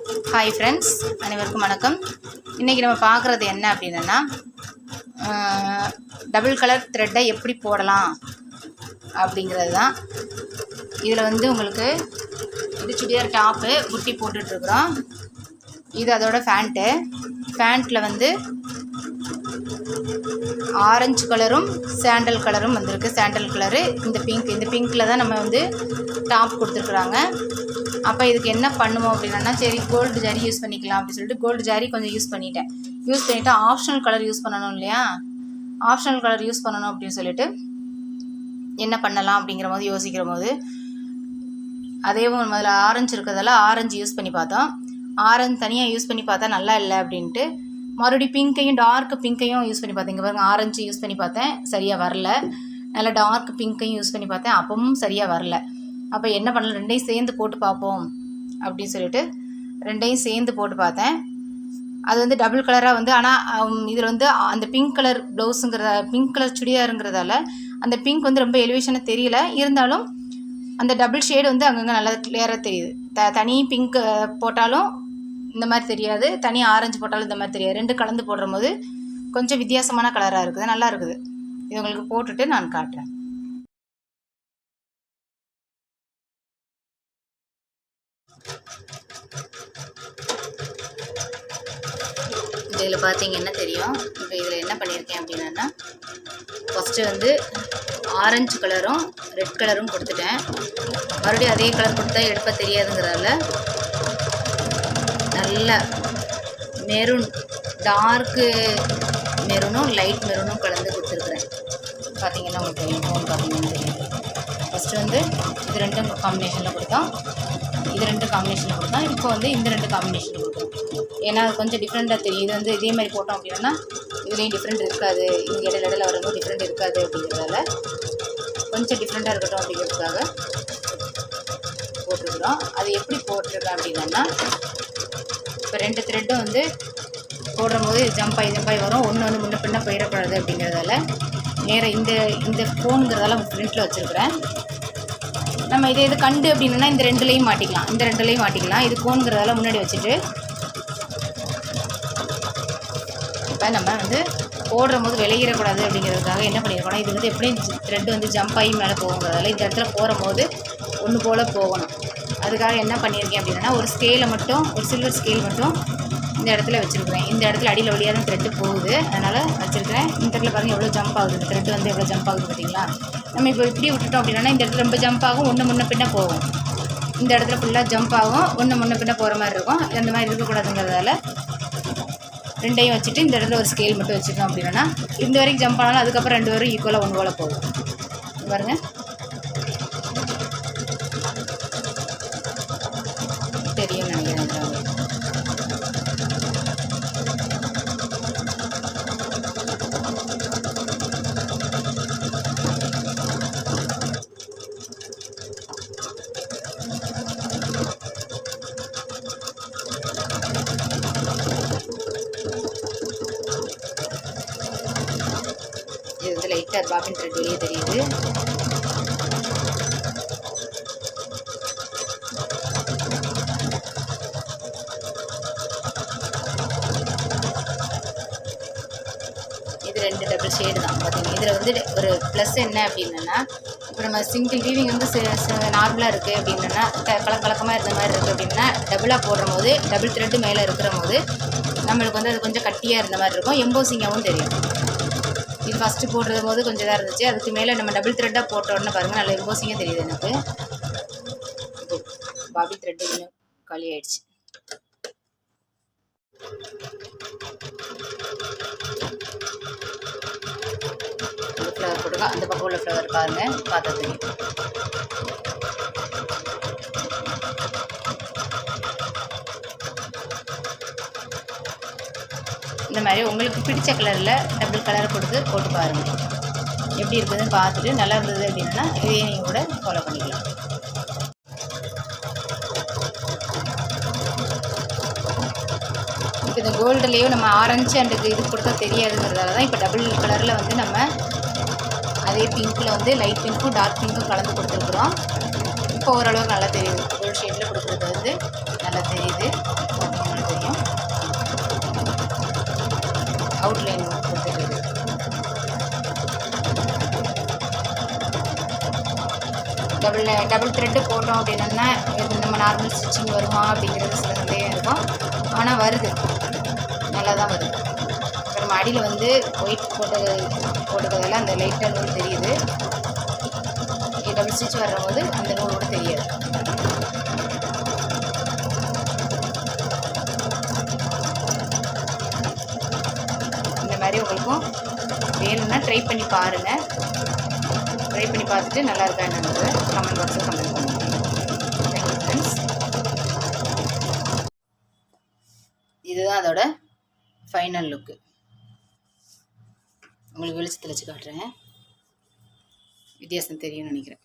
Hi friends, அனைவருக்கும் வணக்கம். இன்றைக்கி நம்ம பார்க்குறது என்ன அப்படின்னா, டபுள் கலர் த்ரெட்டை எப்படி போடலாம் அப்படிங்கிறது தான். இதில் வந்து உங்களுக்கு இது சுடிதார் டாப்பு புட்டி போட்டுட்ருக்குறோம். இது அதோட ஃபேண்ட்டில் வந்து ஆரஞ்சு கலரும் சாண்டல் கலரும் வந்திருக்கு. சாண்டல் கலரு இந்த பிங்க்கில் தான் நம்ம வந்து டாப் கொடுத்துருக்குறாங்க. அப்போ இதுக்கு என்ன பண்ணுவோம் அப்படின்னா, சரி கோல்டு ஜாரி யூஸ் பண்ணிக்கலாம் அப்படின்னு சொல்லிட்டு கோல்டு ஜாரி கொஞ்சம் யூஸ் பண்ணிவிட்டு ஆப்ஷனல் கலர் யூஸ் பண்ணணும் இல்லையா. ஆப்ஷனல் கலர் யூஸ் பண்ணணும் அப்படின்னு சொல்லிட்டு என்ன பண்ணலாம் அப்படிங்கிற போது யோசிக்கிற போது, அதேவும் முதல்ல ஆரஞ்சு இருக்கிறதால ஆரஞ்சு யூஸ் பண்ணி பார்த்தோம். ஆரஞ்சு தனியாக யூஸ் பண்ணி பார்த்தா நல்லா இல்லை அப்படின்ட்டு மறுபடியும் பிங்க்கையும் டார்க் பிங்க்கையும் யூஸ் பண்ணி பார்த்தேன். இங்கே பாருங்க, ஆரஞ்சு யூஸ் பண்ணி பார்த்தேன், சரியாக வரல. நல்லா டார்க் பிங்க்கையும் யூஸ் பண்ணி பார்த்தேன், அப்பவும் சரியாக வரல. அப்போ என்ன பண்ணலாம், ரெண்டையும் சேர்ந்து போட்டு பார்ப்போம் அப்படின்னு சொல்லிட்டு ரெண்டையும் சேர்ந்து போட்டு பார்த்தேன். அது வந்து டபுள் கலராக வந்து, ஆனால் இதில் வந்து அந்த பிங்க் கலர் பிங்க் கலர் சுடிதாருங்கிறதால அந்த பிங்க் வந்து ரொம்ப எலிவேஷனாக தெரியல. இருந்தாலும் அந்த டபுள் ஷேடு வந்து அங்கங்கே நல்லா கிளியராக தெரியுது. தனி பிங்க் போட்டாலும் இந்த மாதிரி தெரியாது, தனி ஆரஞ்சு போட்டாலும் இந்த மாதிரி தெரியாது. ரெண்டு கலந்து போடுற போது கொஞ்சம் வித்தியாசமான கலராக இருக்குது, நல்லா இருக்குது. இது உங்களுக்கு போட்டுட்டு நான் காட்டுறேன். இதில் பார்த்தீங்கன்னா தெரியும். இப்போ இதில் என்ன பண்ணியிருக்கேன் அப்படின்னா, ஃபஸ்ட்டு வந்து ஆரஞ்சு கலரும் ரெட் கலரும் கொடுத்துட்டேன். மறுபடியும் அதே கலர் கொடுத்தா எடுப்ப தெரியாதுங்கிறதால நல்ல மெரூன், டார்க்கு மெரூனும் லைட் மெரூனும் கலந்து கொடுத்துருக்குறேன். பார்த்தீங்கன்னா உங்களுக்கு தெரியும், ஃபோன் பார்த்தீங்கன்னு தெரியும். ஃபஸ்ட்டு வந்து இது ரெண்டும் காம்பினேஷனில் கொடுத்தோம், இது ரெண்டு காம்பினேஷனில் கொடுத்தோம். இப்போ வந்து இந்த ரெண்டு காம்பினேஷனில் கொடுத்தோம். ஏன்னா அது கொஞ்சம் டிஃப்ரெண்ட்டாக தெரியும். இது வந்து இதே மாதிரி போட்டோம் அப்படின்னா இதுலேயும் டிஃப்ரெண்ட் இருக்காது, இங்கே இடையில வரும்போது டிஃப்ரெண்ட் இருக்காது அப்படிங்கிறதால கொஞ்சம் டிஃப்ரெண்ட்டாக இருக்கட்டும் அப்படிங்கிறதுக்காக போட்டிருக்குறோம். அது எப்படி போட்டிருக்கேன் அப்படின்னா, இப்போ ரெண்டு த்ரெட்டும் வந்து போடுற போது ஜம்ப் ஆகி வரும். ஒன்று வந்து முன்ன பின்ன போயிடக்கூடாது அப்படிங்கிறதால நேராக இந்த ஃபோனுங்கிறதால ஃப்ரண்ட்டில் வச்சுருக்குறேன். நம்ம இது கண்டு அப்படின்னா இந்த ரெண்டுலேயும் மாட்டிக்கலாம். இது கோனுங்கிறதால முன்னாடி வச்சுட்டு இப்போ நம்ம வந்து போடுற போது விளையிடக்கூடாது அப்படிங்கிறதுக்காக என்ன பண்ணியிருக்கோம்னா, இது வந்து எப்படியும் த்ரெட்டு வந்து ஜம்ப் ஆகி மேலே போகுங்கிறதால இந்த இடத்துல போகிற போது ஒன்று போல் போகணும். அதுக்காக என்ன பண்ணியிருக்கேன் அப்படின்னா, ஒரு சில்வர் ஸ்கேல் மட்டும் இந்த இடத்துல வச்சுருக்கிறேன். இந்த இடத்துல அடியில் வழியாக தான் த்ரெட்டு போகுது, அதனால் வச்சுருக்கிறேன். இந்த இடத்துல பாருங்கள் எவ்வளோ ஜம்ப் ஆகுது, இந்த த்ரெட்டு வந்து எவ்வளோ ஜம்ப் ஆகுது பார்த்தீங்களா. நம்ம இப்போ இப்படி விட்டுட்டோம் அப்படின்னா இந்த இடத்துல ரொம்ப ஜம்ப் ஆகும், ஒன்று முன்ன பின்ன போகும். இந்த இடத்துல ஃபுல்லாக ஜம்ப் ஆகும், ஒன்று முன்ன பின்ன போகிற மாதிரி இருக்கும். அந்த மாதிரி இருக்கக்கூடாதுங்கிறதால ரெண்டையும் வச்சுட்டு இந்த இடத்துல ஒரு ஸ்கேல் மட்டும் வச்சுட்டோம் அப்படின்னா இந்த வரைக்கும் ஜம்ப் ஆனாலும் அதுக்கப்புறம் ரெண்டு வரைக்கும் ஈக்குவலாக ஒன்று போல் போகும். பாருங்கள், தெரியும் நினைக்கிறேன். இது வந்து லைட்டாக பாபின் த்ரெட் வெளியே தெரியுது. இது ரெண்டு டபுள் ஷேடு தான் பார்த்தீங்கன்னா. இதில் வந்து ஒரு ப்ளஸ் என்ன அப்படின்னா, இப்போ நம்ம சிங்கிள் வீவிங் வந்து நார்மலாக இருக்குது அப்படின்னா, கலக்கமாக இருந்த மாதிரி இருக்குது அப்படின்னா, டபுளாக போடுற போது டபுள் த்ரெட்டு மேலே இருக்கிற போது நம்மளுக்கு வந்து அது கொஞ்சம் கட்டியாக இருந்த மாதிரி இருக்கும், எம்போசிங்காகவும் தெரியும். இது ஃபஸ்ட்டு போடுறது போது கொஞ்சம் இதாக இருந்துச்சு, அதுக்கு மேலே நம்ம டபுள் த்ரெட்டாக போட்டோன்னு பாருங்கள் நல்ல எம்போசிங்காக தெரியுது எனக்கு. பாபி த்ரெட்டு இன்னும் காலி ஆயிடுச்சு. அந்த ஃப்ளவர் போட்டுருக்கோம், அந்த பக்கம் உள்ள ஃப்ளவர் பாருங்கள், பார்த்தா தெரியும். இந்த மாதிரி உங்களுக்கு பிடிச்ச கலரில் டபுள் கலரை போட்டு பாருங்கள், எப்படி இருக்குதுன்னு பார்த்துட்டு நல்லா இருந்தது அப்படின்னா இதையே நீங்கள் கூட ஃபாலோ பண்ணிக்கலாம். இப்போ இந்த கோல்டுலேயும் நம்ம ஆரஞ்சு அண்டுக்கு இது கொடுத்தா தெரியாதுங்கிறதால தான் இப்போ டபுள் கலரில் வந்து நம்ம அதே பிங்க்கில் வந்து லைட் பிங்க்கும் டார்க் பிங்க்கும் கலந்து கொடுத்துருக்குறோம். இப்போ ஓரளவுக்கு நல்லா தெரியுது, கோல்டு ஷேடில் கொடுக்குறது வந்து நல்லா தெரியுது. அவுட்லைன் கொடுத்துருக்குது. டபுள் த்ரெட்டு போட்டோம் அப்படின்னா இது நம்ம நார்மல் ஸ்டிச்சிங் வருமா அப்படிங்கிறது சில சந்தேகம் இருக்கும். ஆனால் வருது, நல்லா தான் வருது. இப்போ நம்ம அடியில் வந்து ஒயிட் போட்டுக்கிறதால அந்த லைட்டாக நூல் தெரியுது. டபுள் ஸ்டிச் வரும்போது அந்த நூல் கூட தெரியாது. இந்த மாதிரி உங்களுக்கும் வேணும்னா ட்ரை பண்ணி பாருங்கள். ட்ரை பண்ணி பார்த்துட்டு நல்லா இருக்கா என்னன்றது கமெண்ட் பாக்ஸில் கமெண்ட் பண்ணுங்கள். Thank you friends. இதுதான் அதோட ஃபைனல் லுக்கு. உங்களுக்கு வெளிச்சத்தில் வச்சு காட்டுறேன், வித்தியாசம் தெரியும்னு நினைக்கிறேன்.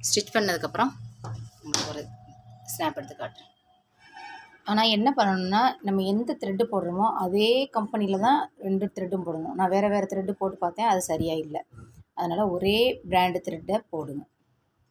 ஸ்டிச் பண்ணதுக்கப்புறம் உங்களுக்கு ஒரு ஸ்னாப் எடுத்து காட்டுறேன். ஆனால் என்ன பண்ணணும்னா, நம்ம எந்த த்ரெட்டு போடுறோமோ அதே கம்பெனியில் தான் 2 த்ரெட்டும் போடணும். நான் வேறு த்ரெட்டு போட்டு பார்த்தேன், அது சரியாக இல்லை. அதனால் ஒரே பிராண்டு த்ரெட்டை போடுங்க.